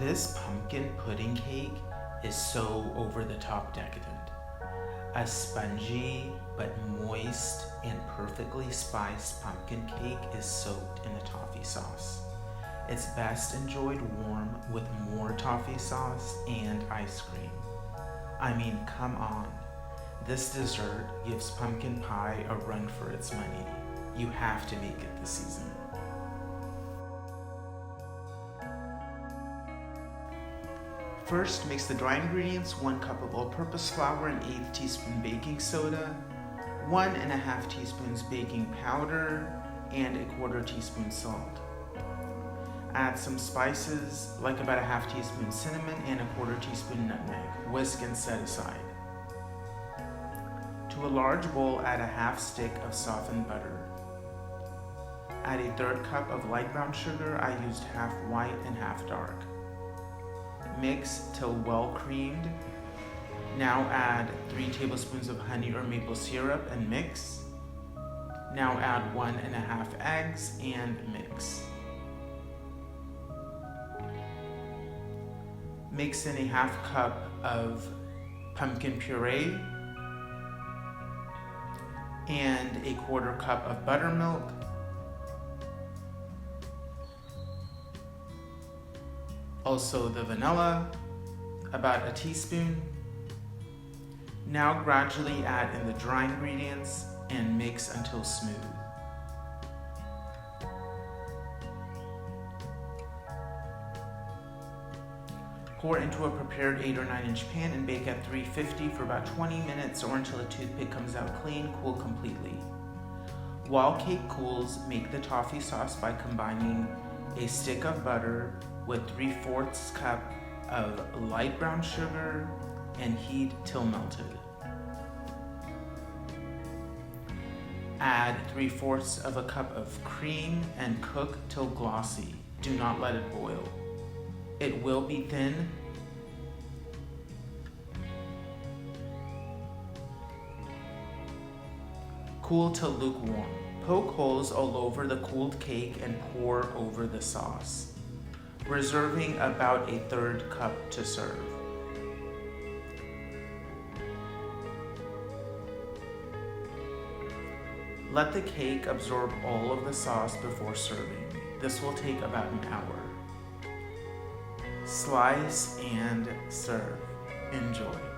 This pumpkin pudding cake is so over the top decadent. A spongy but moist and perfectly spiced pumpkin cake is soaked in the toffee sauce. It's best enjoyed warm with more toffee sauce and ice cream. I mean, come on. This dessert gives pumpkin pie a run for its money. You have to make it this season. First, mix the dry ingredients: 1 cup of all-purpose flour, an 1/8 teaspoon baking soda, 1½ teaspoons baking powder, and 1/4 teaspoon salt. Add some spices, like about 1/2 teaspoon cinnamon and 1/4 teaspoon nutmeg. Whisk and set aside. To a large bowl, add 1/2 stick of softened butter. Add 1/3 cup of light brown sugar. I used half white and half dark. Mix till well creamed. Now add 3 tablespoons of honey or maple syrup and mix. Now add 1½ eggs and mix. Mix in 1/2 cup of pumpkin puree and 1/4 cup of buttermilk. Also the vanilla, about a teaspoon. Now gradually add in the dry ingredients and mix until smooth. Pour into a prepared 8 or 9 inch pan and bake at 350 for about 20 minutes or until a toothpick comes out clean. Cool completely. While cake cools, make the toffee sauce by combining a stick of butter with 3/4 cup of light brown sugar and heat till melted. Add 3/4 of a cup of cream and cook till glossy. Do not let it boil. It will be thin. Cool till lukewarm. Poke holes all over the cooled cake and pour over the sauce, reserving about 1/3 cup to serve. Let the cake absorb all of the sauce before serving. This will take about an hour. Slice and serve. Enjoy.